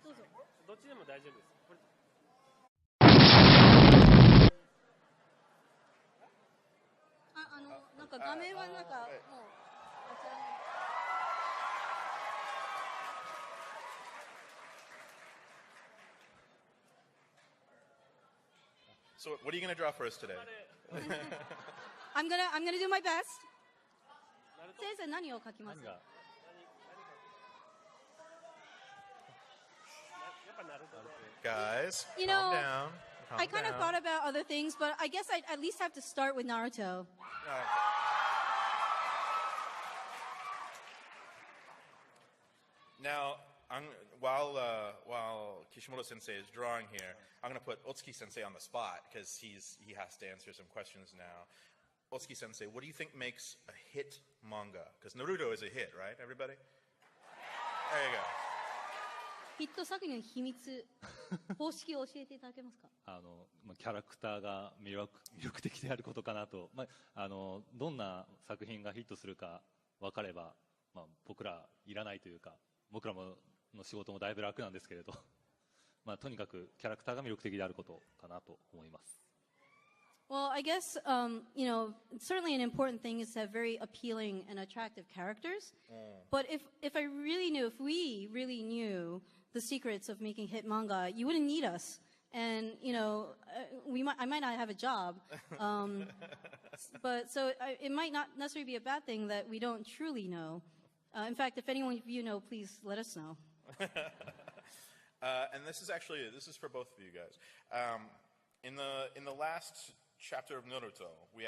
どうぞ。どっちでも大丈夫です。なんか画面はなんかもうあちらに。So what are you going to draw for us today? I'm gonna do my best. 先生何を描きますか？Guys, You calm know, down. Calm I kind of down. thought about other things, but I guess I'd at least have to start with Naruto. Now, while Kishimoto Sensei is drawing here, I'm going to put Otsuki Sensei on the spot because he has to answer some questions now. Otsuki Sensei, what do you think makes a hit manga? Because Naruto is a hit, right, everybody? There you go. ヒット作品の秘密、方式を教えていただけますか？キャラクターが魅力的であることかなと、どんな作品がヒットするか分かれば、僕らいらないというか、僕らの仕事もだいぶ楽なんですけれど、とにかくキャラクターが魅力的であることかなと思います。Well, I guess, certainly an important thing is to have very appealing and attractive characters. But if we really knew the secrets of making hit manga, you wouldn't need us. And, I might not have a job. But so it might not necessarily be a bad thing that we don't truly know. In fact, if anyone of you know, please let us know. And this is for both of you guys. In the last chapter of Naruto, we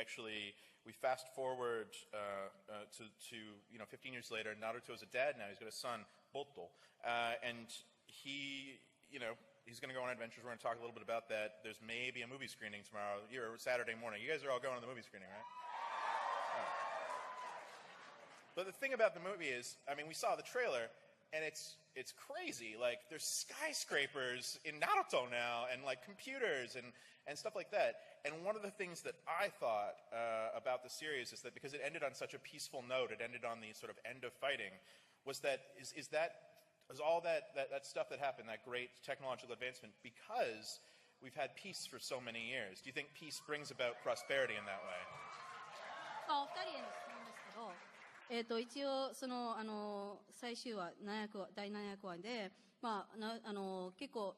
fast forward to 15 years later. Naruto is a dad now. He's got a son, Boto, and he's going to go on adventures. We're going to talk a little bit about that. There's maybe a movie screening tomorrow, or Saturday morning. You guys are all going to the movie screening, right? But the thing about the movie is, we saw the trailer, and it's crazy. Like, there's skyscrapers in Naruto now, and like computers and stuff like that. And one of the things that I thought about the series is that because it ended on such a peaceful note, it ended on the sort of end of fighting, was all that stuff that happened, that great technological advancement, because we've had peace for so many years. Do you think peace brings about prosperity in that way? お二人への質問ですけど、一応最終話第7役話で、結構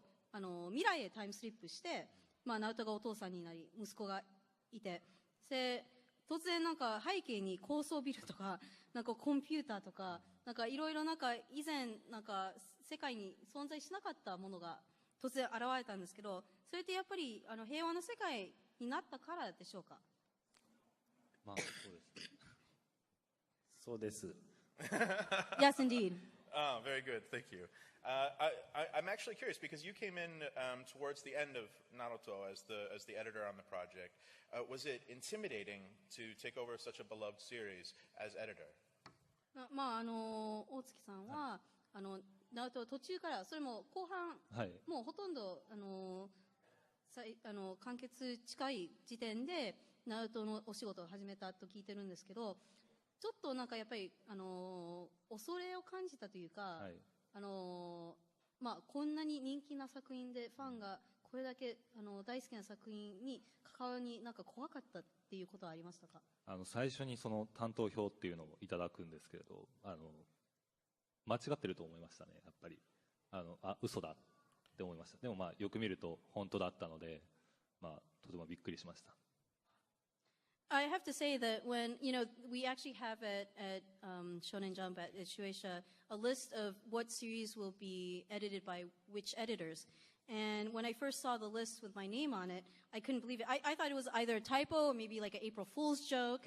未来へタイムスリップして、ナルトがお父さんになり息子がいて、で突然なんか背景に高層ビルとかなんかコンピューターとかなんかいろいろなんか以前なんか世界に存在しなかったものが突然現れたんですけど、それってやっぱり平和の世界になったからでしょうか？そうです。Yes, indeed. Oh, very good. Thank you. I'm actually curious because you came in towards the end of Naruto as the editor on the project. Was it intimidating to take over such a beloved series as editor? 大月さんはナルト途中からそれも後半、もうほとんど完結近い時点でナルトのお仕事を始めたと聞いてるんですけど、ちょっとなんかやっぱり恐れを感じたというか、こんなに人気な作品でファンがこれだけ大好きな作品に関わるになんか怖かったっていうことはありましたか？最初にその担当表っていうのをいただくんですけれど、間違ってると思いましたね。やっぱり嘘だって思いました。でもよく見ると本当だったので、とてもびっくりしました。I have to say that when, we actually have at Shonen Jump, at Shueisha, a list of what series will be edited by which editors. And when I first saw the list with my name on it, I couldn't believe it. I thought it was either a typo or maybe like an April Fool's joke.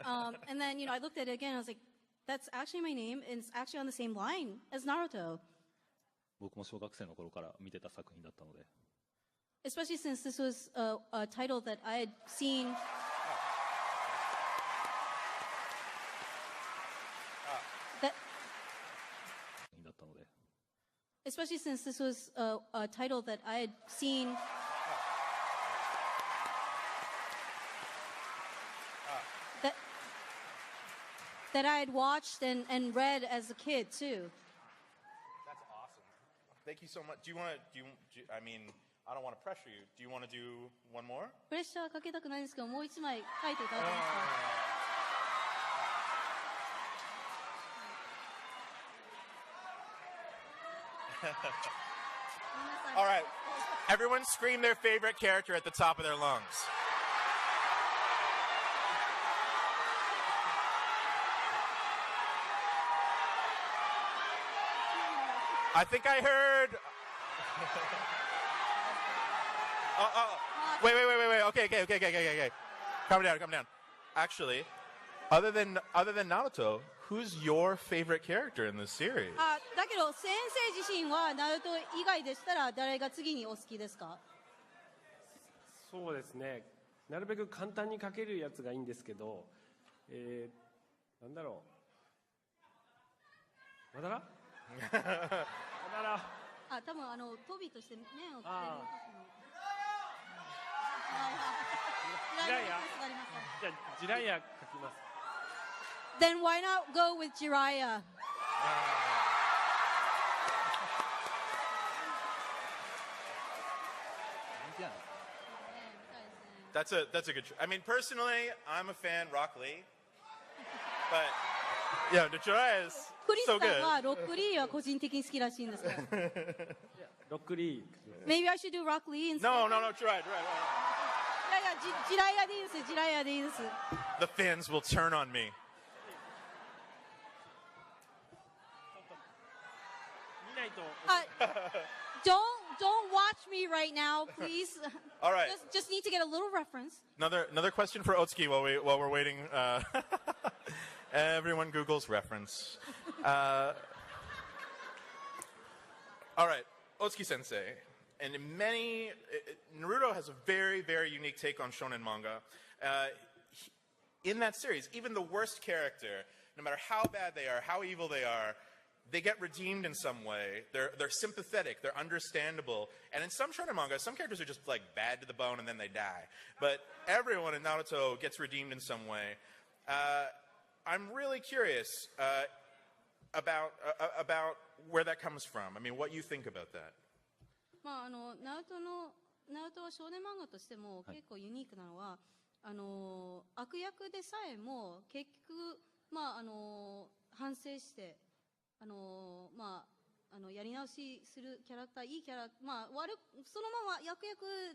And then, I looked at it again, I was like, that's actually my name, and it's actually on the same line as Naruto. 僕も小学生の頃から見てた作品だったので。Especially since this was a title that I had seen. Especially since this was a title that I had seen. That I had watched and read as a kid too. That's awesome. Thank you so much. Do you want to, I mean, I don't want to pressure you. Do you want to do one more? プレッシャーかけたくないんですけど、もう一枚書いていただけますか。All right. Everyone scream their favorite character at the top of their lungs. I think I heard. Wait. Okay. Calm down. Actually, other than Naruto, who's your favorite character in this series? だけど先生自身はナルト以外でしたら誰が次にお好きですか？そうですね。なるべく簡単に書けるやつがいいんですけど、なんだろう。まだら？多分トビとして麺を着てる。ジライア。じゃあジライア書きます。Then why not go with Jiraiya? That's a good. I mean, personally, I'm a fan Rock Lee, but yeah, the Jiraiya is クリス so さん good. はロックリーは個人的に好きらしいんですけど。ロックリー。Maybe I should do Rock Lee instead. No, Jiraiya. いやジライアでいいです。ジライアでいいです。The fans will turn on me. 見ないと。Don't watch me right now, please. All right. Just need to get a little reference. Another question for Otsuki while we're waiting. Everyone Googles reference. All right, Otsuki Sensei. And Naruto has a very, very unique take on shonen manga. In that series, even the worst character, no matter how bad they are, how evil they are, they get redeemed in some way. They're sympathetic, they're understandable. And in some shonen manga, some characters are just like bad to the bone and then they die. But everyone in Naruto gets redeemed in some way. I'm really curious about where that comes from. I mean, what you think about that. まあナルトは少年漫画としても結構ユニークなのは、悪役でさえも結局反省して。やり直しするキャラクター、いいキャラ、そのまま役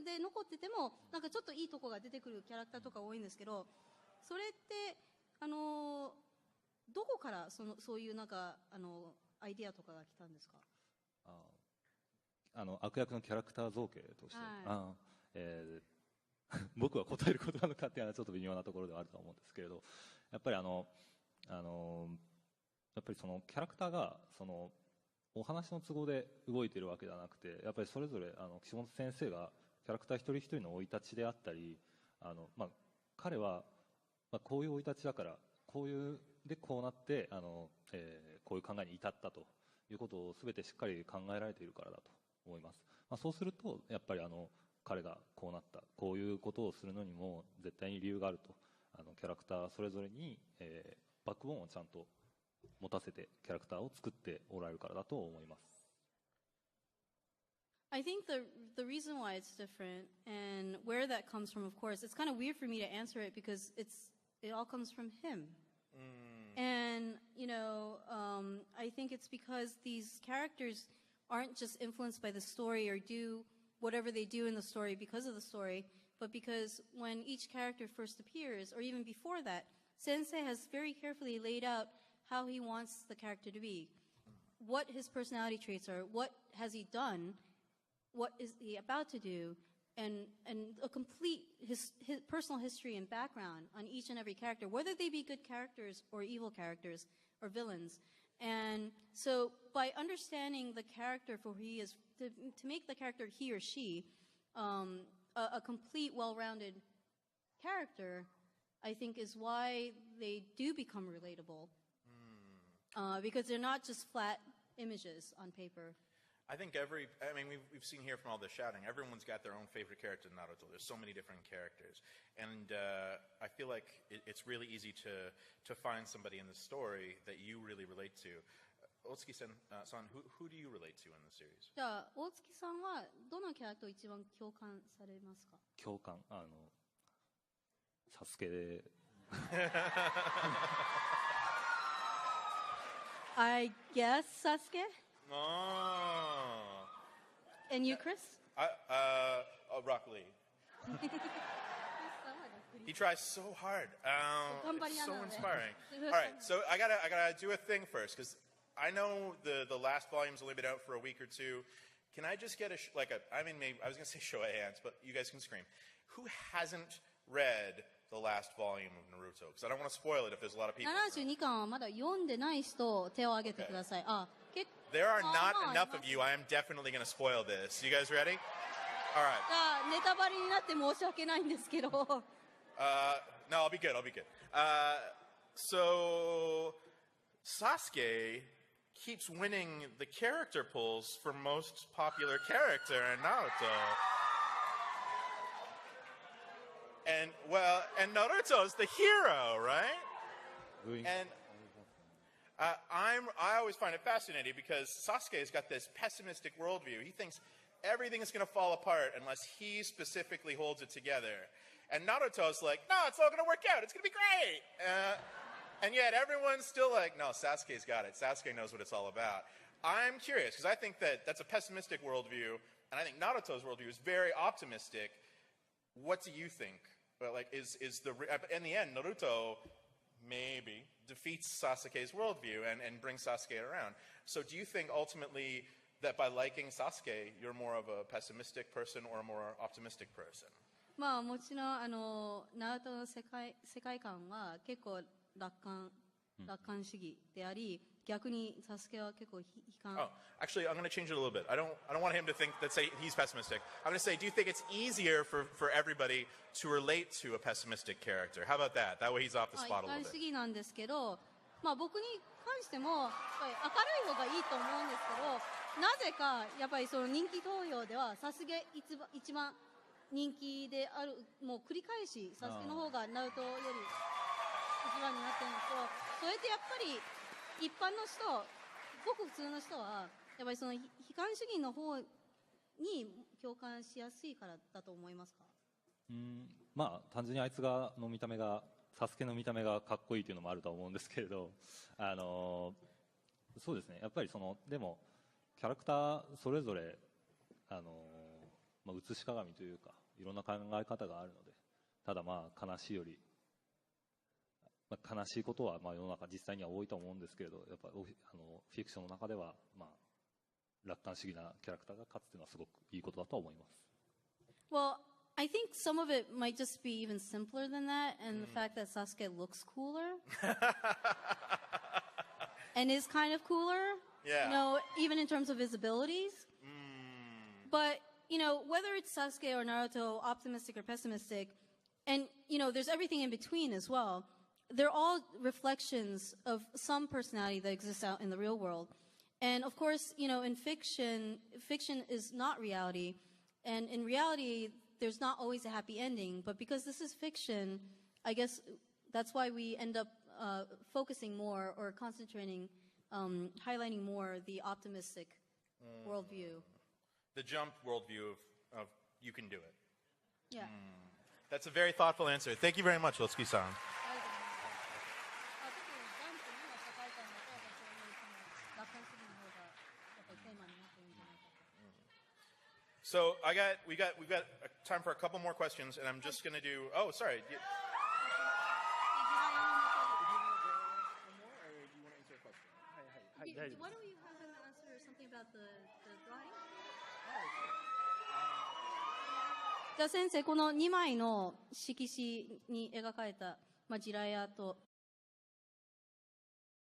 で残っててもなんかちょっといいとこが出てくるキャラクターとか多いんですけど、それってどこからそういうなんかアイディアとかが来たんですか？悪役のキャラクター造形として、はい、僕は答えることなのかっていうのはちょっと微妙なところではあると思うんですけれど、やっぱりやっぱりそのキャラクターがそのお話の都合で動いているわけではなくて、やっぱりそれぞれ岸本先生がキャラクター一人一人の生い立ちであったり、彼はこういう生い立ちだからこうなってこういう考えに至ったということを全てしっかり考えられているからだと思います。そうするとやっぱり彼がこうなった、こういうことをするのにも絶対に理由があると、キャラクターそれぞれにバックボーンをちゃんと持たせてキャラクターを作っておられるからだと思います。I think the reason why it's different and where that comes from, of course, it's kind of weird for me to answer it because it all comes from him. And I think it's because these characters aren't just influenced by the story or do whatever they do in the story because of the story, but because when each character first appears, or even before that, Sensei has very carefully laid out how he wants the character to be, what his personality traits are, what has he done, what is he about to do, and a complete his personal history and background on each and every character, whether they be good characters or evil characters or villains. And so by understanding the character for who he is, to make the character he or she a complete, well-rounded character, I think is why they do become relatable. Because they're not just flat images on paper. I think we've seen here from all the shouting, everyone's got their own favorite character in Naruto. There's so many different characters. And I feel like it's really easy to find somebody in the story that you really relate to. Otsuki-san, who do you relate to in the series? じゃあ大月さんはどのキャラクターを一番共感されますか？共感サスケでI guess Sasuke. Oh. And you, Chris? Rock Lee. He tries so hard. It's so inspiring. All right, so I gotta do a thing first because I know the last volume's only been out for a week or two. Can I just get maybe I was gonna say show of hands, but you guys can scream. Who hasn't read the last volume of Naruto? Because I don't want to spoil it if there's a lot of people. 72巻はまだ読んでない人手を挙げてください。あ、There are not enough of you. I am definitely going to spoil this. You guys ready? All right. じゃあネタバレになって申し訳ないんですけど。No, I'll be good. I'll be good. So Sasuke keeps winning the character polls for most popular character in Naruto. And Naruto's the hero, right? And I always find it fascinating because Sasuke's got this pessimistic worldview. He thinks everything is going to fall apart unless he specifically holds it together. And Naruto's like, no, it's all going to work out. It's going to be great. And yet everyone's still like, no, Sasuke's got it. Sasuke knows what it's all about. I'm curious because I think that's a pessimistic worldview, and I think Naruto's worldview is very optimistic. What do you think? In the end, Naruto maybe defeats Sasuke's worldview and brings Sasuke around. So do you think ultimately that by liking Sasuke, you're more of a pessimistic person or a more optimistic person? まあもちろんナルトの世界観は結構楽観主義であり、逆にサスケは結構悲観。Oh, actually, I'm going to change it a little bit. I don't want him to think that say he's pessimistic. I'm going to say, do you think it's easier for everybody to relate to a pessimistic character? How about that? That way he's off the spot a 悲 little 観主 bit. 義なんですけど、まあ僕に関してもやっぱり明るい方がいいと思うんですけど、なぜかやっぱりその人気投票ではサスケ一番人気である、もう繰り返しサスケの方がナルトより一番になってるんですけど、それってやっぱり一般の人、ごく普通の人はやっぱりその悲観主義の方に共感しやすいからだと思いますか？まあ単純にあいつの見た目がサスケの見た目がかっこいいというのもあると思うんですけれど、そうですね、やっぱりでもキャラクターそれぞれ写し鏡というかいろんな考え方があるので、ただまあ悲しいより、悲しいことはまあ世の中実際には多いと思うんですけれど、やっぱフィクションの中ではまあ楽観主義なキャラクターが勝つというのはすごくいいことだと思います。Well, I think some of it might just be even simpler than that, and the fact that Sasuke looks cooler and is kind of cooler, Yeah. you know, even in terms of his abilities. But, you know, whether it's Sasuke or Naruto, optimistic or pessimistic, and, you know, there's everything in between as well, they're all reflections of some personality that exists out in the real world. And, of course, you know, in fiction is not reality, and in reality, there's not always a happy ending, but because this is fiction, I guess that's why we end up focusing more or concentrating, highlighting more the optimistic worldview. The jump worldview of you can do it. Yeah. That's a very thoughtful answer. Thank you very much, Otsuki-san. So we've got time for a couple more questions, and I'm just going to do. Oh, sorry. Why don't you have him answer something about the drawing? じゃあ先生、この2枚の色紙に描かれた、ジラヤと